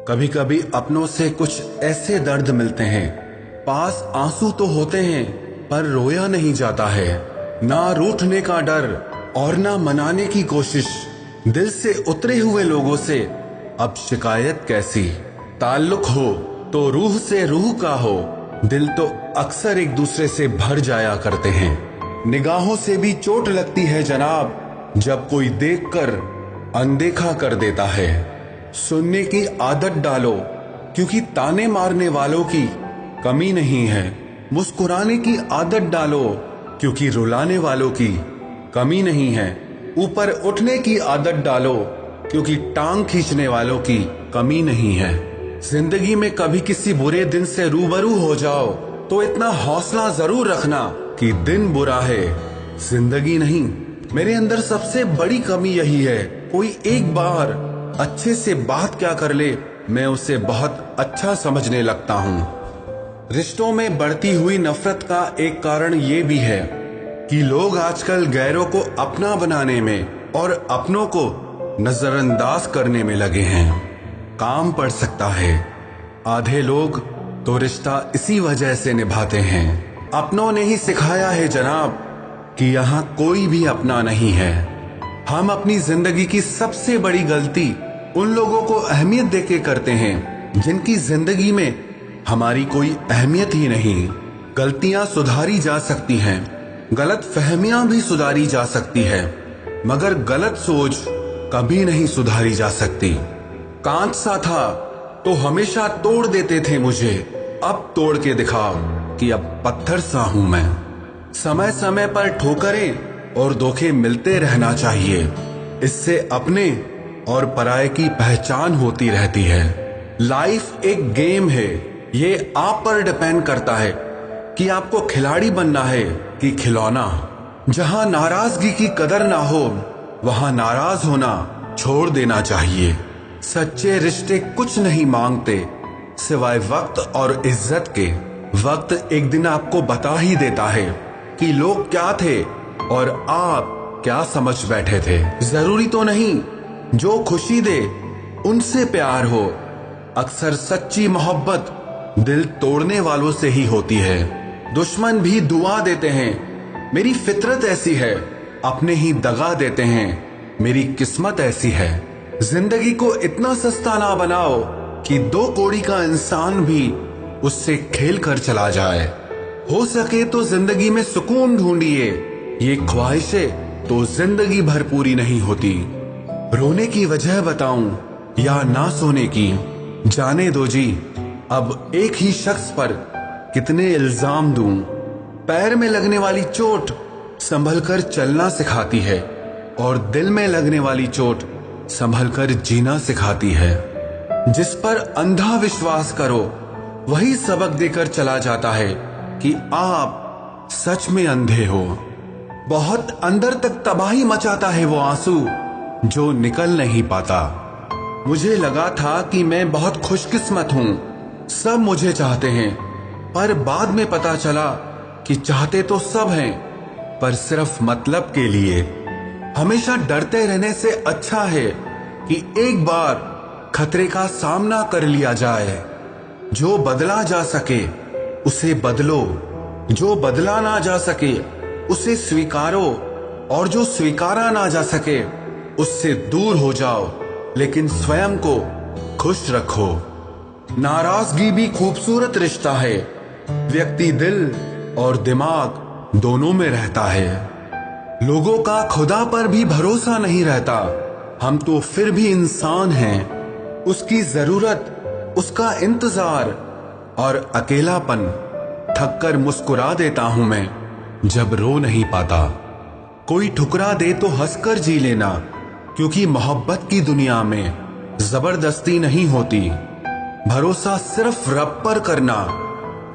कभी कभी अपनों से कुछ ऐसे दर्द मिलते हैं, पास आंसू तो होते हैं पर रोया नहीं जाता है। ना रूठने का डर और ना मनाने की कोशिश। दिल से उतरे हुए लोगों से अब शिकायत कैसी। ताल्लुक हो तो रूह से रूह का हो, दिल तो अक्सर एक दूसरे से भर जाया करते हैं। निगाहों से भी चोट लगती है जनाब, जब कोई देखकर अनदेखा कर देता है। सुनने की आदत डालो, क्योंकि ताने मारने वालों की कमी नहीं है। मुस्कुराने की आदत डालो, क्योंकि रुलाने वालों की कमी नहीं है। ऊपर उठने की आदत डालो, क्योंकि टांग खींचने वालों की कमी नहीं है। जिंदगी में कभी किसी बुरे दिन से रूबरू हो जाओ तो इतना हौसला जरूर रखना कि दिन बुरा है, जिंदगी नहीं। मेरे अंदर सबसे बड़ी कमी यही है, कोई एक बार अच्छे से बात क्या कर ले, मैं उसे बहुत अच्छा समझने लगता हूँ। रिश्तों में बढ़ती हुई नफरत का एक कारण ये भी है कि लोग आजकल गैरों को अपना बनाने में और अपनों को नजरअंदाज करने में लगे हैं। काम पड़ सकता है, आधे लोग तो रिश्ता इसी वजह से निभाते हैं। अपनों ने ही सिखाया है जनाब कि यहाँ कोई भी अपना नहीं है। हम अपनी जिंदगी की सबसे बड़ी गलती उन लोगों को अहमियत देके करते हैं जिनकी जिंदगी में हमारी कोई अहमियत ही नहीं। गलतियां सुधारी जा सकती हैं, गलत फहमियां भी सुधारी जा सकती है, मगर गलत सोच कभी नहीं सुधारी जा सकती। कांच सा था तो हमेशा तोड़ देते थे मुझे, अब तोड़ के दिखाओ कि अब पत्थर सा हूं मैं। समय समय पर ठोकरें और धोखे मिलते रहना चाहिए, इससे अपने और पराये की पहचान होती रहती है। लाइफ एक गेम है, ये आप पर डिपेंड करता है कि आपको खिलाड़ी बनना है कि खिलौना। जहां नाराजगी की कदर ना हो, वहां नाराज होना छोड़ देना चाहिए। सच्चे रिश्ते कुछ नहीं मांगते सिवाय वक्त और इज्जत के। वक्त एक दिन आपको बता ही देता है कि लोग क्या थे और आप क्या समझ बैठे थे। जरूरी तो नहीं जो खुशी दे उनसे प्यार हो, अक्सर सच्ची मोहब्बत दिल तोड़ने वालों से ही होती है। दुश्मन भी दुआ देते हैं, मेरी फितरत ऐसी है। अपने ही दगा देते हैं, मेरी किस्मत ऐसी है। जिंदगी को इतना सस्ता ना बनाओ कि 2 कौड़ी का इंसान भी उससे खेल कर चला जाए। हो सके तो जिंदगी में सुकून ढूंढिए, ये ख्वाहिशें तो जिंदगी भर पूरी नहीं होती। रोने की वजह बताऊं या ना सोने की, जाने दो जी। अब एक ही शख्स पर कितने इल्जाम दूं। पैर में लगने वाली चोट संभल कर चलना सिखाती है और दिल में लगने वाली चोट संभल कर जीना सिखाती है। जिस पर अंधा विश्वास करो वही सबक देकर चला जाता है कि आप सच में अंधे हो। बहुत अंदर तक तबाही मचाता है वो आंसू जो निकल नहीं पाता। मुझे लगा था कि मैं बहुत खुशकिस्मत हूं, सब मुझे चाहते हैं, पर बाद में पता चला कि चाहते तो सब हैं, पर सिर्फ मतलब के लिए। हमेशा डरते रहने से अच्छा है कि एक बार खतरे का सामना कर लिया जाए। जो बदला जा सके उसे बदलो, जो बदला ना जा सके उसे स्वीकारो, और जो स्वीकारा ना जा सके उससे दूर हो जाओ, लेकिन स्वयं को खुश रखो। नाराजगी भी खूबसूरत रिश्ता है, व्यक्ति दिल और दिमाग दोनों में रहता है। लोगों का खुदा पर भी भरोसा नहीं रहता, हम तो फिर भी इंसान हैं। उसकी जरूरत, उसका इंतजार और अकेलापन थक कर मुस्कुरा देता हूं मैं जब रो नहीं पाता। कोई ठुकरा दे तो हंसकर जी लेना, क्योंकि मोहब्बत की दुनिया में जबरदस्ती नहीं होती। भरोसा सिर्फ रब पर करना।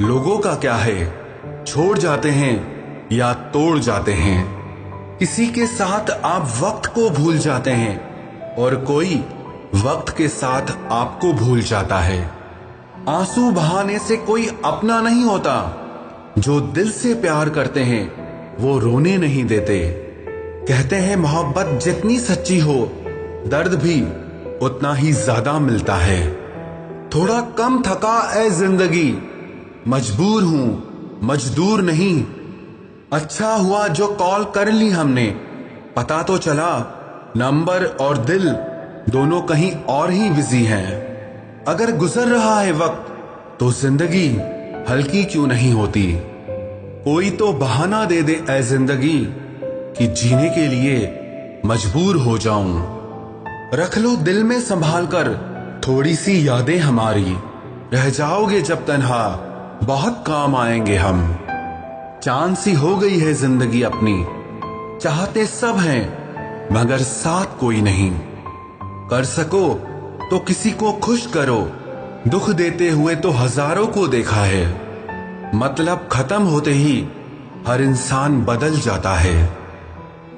लोगों का क्या है, छोड़ जाते हैं या तोड़ जाते हैं। किसी के साथ आप वक्त को भूल जाते हैं और कोई वक्त के साथ आपको भूल जाता है। आंसू बहाने से कोई अपना नहीं होता। जो दिल से प्यार करते हैं वो रोने नहीं देते। कहते हैं मोहब्बत जितनी सच्ची हो, दर्द भी उतना ही ज्यादा मिलता है। थोड़ा कम थका ऐ जिंदगी, मजबूर हूं मजदूर नहीं। अच्छा हुआ जो कॉल कर ली हमने, पता तो चला नंबर और दिल दोनों कहीं और ही बिजी हैं। अगर गुजर रहा है वक्त तो जिंदगी हल्की क्यों नहीं होती। कोई तो बहाना दे दे ऐ जिंदगी कि जीने के लिए मजबूर हो जाऊं। रख लो दिल में संभाल कर थोड़ी सी यादें हमारी, रह जाओगे जब तन्हा बहुत काम आएंगे हम। चांद सी हो गई है जिंदगी अपनी, चाहते सब हैं मगर साथ कोई नहीं। कर सको तो किसी को खुश करो, दुख देते हुए तो हजारों को देखा है। मतलब खत्म होते ही हर इंसान बदल जाता है।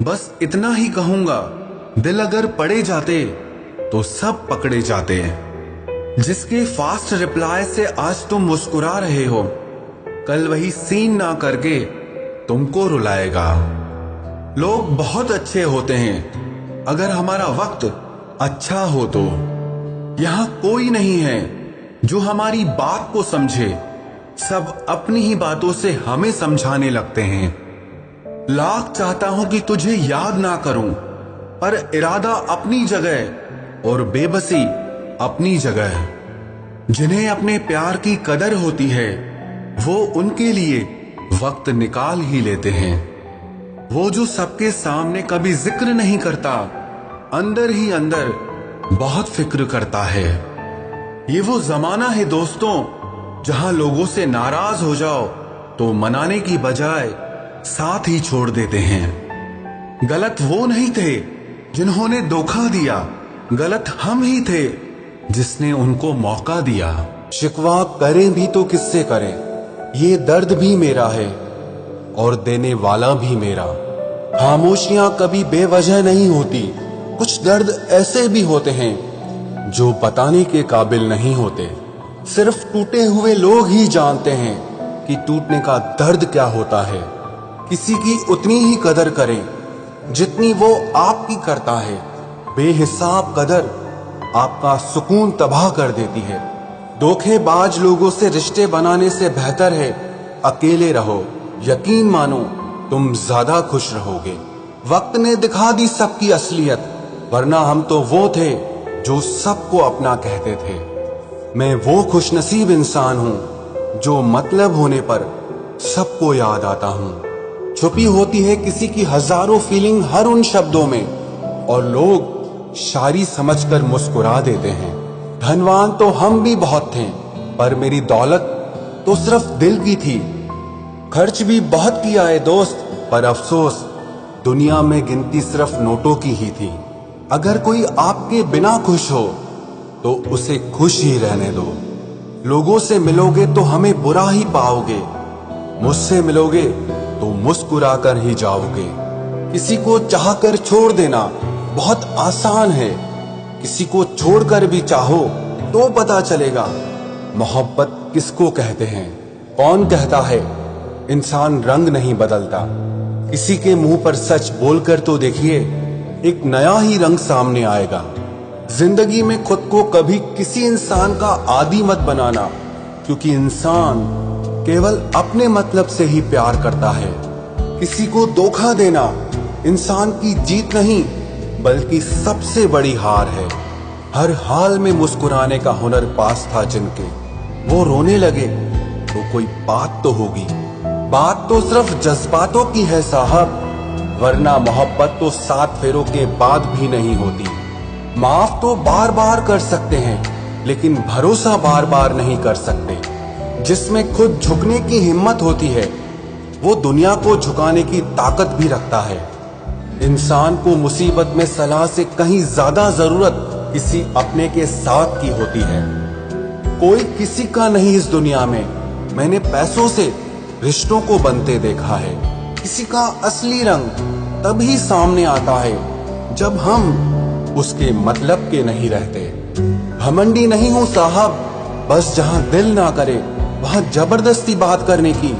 बस इतना ही कहूंगा, दिल अगर पड़े जाते तो सब पकड़े जाते। जिसके फास्ट रिप्लाई से आज तुम मुस्कुरा रहे हो, कल वही सीन ना करके तुमको रुलाएगा। लोग बहुत अच्छे होते हैं अगर हमारा वक्त अच्छा हो तो। यहां कोई नहीं है जो हमारी बात को समझे, सब अपनी ही बातों से हमें समझाने लगते हैं। लाख चाहता हूं कि तुझे याद ना करूं, पर इरादा अपनी जगह और बेबसी अपनी जगह। जिन्हें अपने प्यार की कदर होती है वो उनके लिए वक्त निकाल ही लेते हैं। वो जो सबके सामने कभी जिक्र नहीं करता, अंदर ही अंदर बहुत फिक्र करता है। ये वो जमाना है दोस्तों जहां लोगों से नाराज हो जाओ तो मनाने की बजाय साथ ही छोड़ देते हैं। गलत वो नहीं थे जिन्होंने धोखा दिया, गलत हम ही थे जिसने उनको मौका दिया। शिकवा करें भी तो किससे करें, ये दर्द भी मेरा है और देने वाला भी मेरा। खामोशियां कभी बेवजह नहीं होती, कुछ दर्द ऐसे भी होते हैं जो बताने के काबिल नहीं होते। सिर्फ टूटे हुए लोग ही जानते हैं कि टूटने का दर्द क्या होता है। किसी की उतनी ही कदर करें जितनी वो आपकी करता है। बेहिसाब कदर आपका सुकून तबाह कर देती है। धोखेबाज लोगों से रिश्ते बनाने से बेहतर है अकेले रहो। यकीन मानो तुम ज्यादा खुश रहोगे। वक्त ने दिखा दी सबकी असलियत, वरना हम तो वो थे जो सबको अपना कहते थे। मैं वो खुशनसीब इंसान हूं जो मतलब होने पर सबको याद आता हूं। छुपी होती है किसी की हजारों फीलिंग हर उन शब्दों में, और लोग शायरी समझकर मुस्कुरा देते हैं। धनवान तो हम भी बहुत थे, पर मेरी दौलत तो सिर्फ दिल की थी। खर्च भी बहुत किया है दोस्त, पर अफसोस दुनिया में गिनती सिर्फ नोटों की ही थी। अगर कोई आपके बिना खुश हो तो उसे खुश ही रहने दो। लोगों से मिलोगे तो हमें बुरा ही पाओगे, मुझसे मिलोगे तो मुस्कुरा कर ही जाओगे। किसी को चाहकर छोड़ देना बहुत आसान है, किसी को छोड़कर भी चाहो तो पता चलेगा मोहब्बत किसको कहते हैं। कौन कहता है इंसान रंग नहीं बदलता। किसी के मुंह पर सच बोलकर तो देखिए, एक नया ही रंग सामने आएगा। जिंदगी में खुद को कभी किसी इंसान का आदी मत बनाना, क्योंकि इंसान केवल अपने मतलब से ही प्यार करता है। किसी को धोखा देना इंसान की जीत नहीं बल्कि सबसे बड़ी हार है। हर हाल में मुस्कुराने का हुनर पास था जिनके, वो रोने लगे तो कोई बात तो होगी। बात तो सिर्फ जज्बातों की है साहब, वरना मोहब्बत तो 7 फेरों के बाद भी नहीं होती। माफ तो बार बार कर सकते हैं, लेकिन भरोसा बार बार नहीं कर सकते। जिसमें खुद झुकने की हिम्मत होती है वो दुनिया को झुकाने की ताकत भी रखता है। इंसान को मुसीबत में सलाह से कहीं ज्यादा जरूरत किसी अपने के साथ की होती है। कोई किसी का नहीं इस दुनिया में, मैंने पैसों से रिश्तों को बनते देखा है। किसी का असली रंग तभी सामने आता है जब हम उसके मतलब के नहीं रहते। घमंडी नहीं हूं साहब, बस जहां दिल ना करे वहां जबरदस्ती बात करने की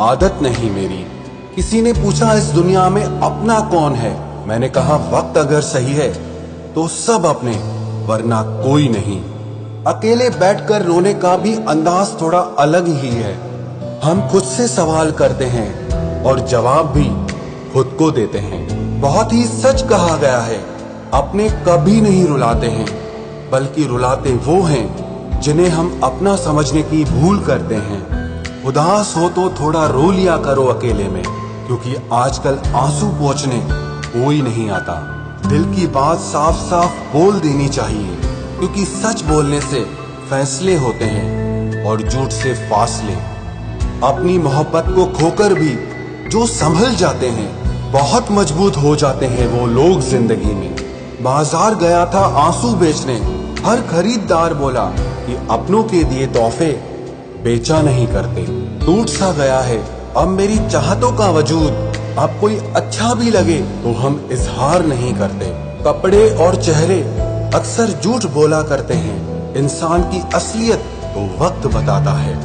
आदत नहीं मेरी। किसी ने पूछा इस दुनिया में अपना कौन है, मैंने कहा वक्त अगर सही है तो सब अपने, वरना कोई नहीं। अकेले बैठकर रोने का भी अंदाज थोड़ा अलग ही है। हम खुद से सवाल करते हैं और जवाब भी खुद को देते हैं। बहुत ही सच कहा गया है, अपने कभी नहीं रुलाते हैं, बल्कि रुलाते वो हैं जिन्हें हम अपना समझने की भूल करते हैं। उदास हो तो थोड़ा रो लिया करो अकेले में, क्योंकि आजकल आंसू पोंछने कोई नहीं आता। दिल की बात साफ साफ बोल देनी चाहिए, क्योंकि सच बोलने से फैसले होते हैं और झूठ से फासले। अपनी मोहब्बत को खोकर भी जो संभल जाते हैं, बहुत मजबूत हो जाते हैं वो लोग जिंदगी में। बाजार गया था आंसू बेचने, हर खरीदार बोला कि अपनों के दिए तोहफे बेचा नहीं करते। टूट सा गया है अब मेरी चाहतों का वजूद, अब कोई अच्छा भी लगे तो हम इजहार नहीं करते। कपड़े और चेहरे अक्सर झूठ बोला करते हैं, इंसान की असलियत तो वक्त बताता है।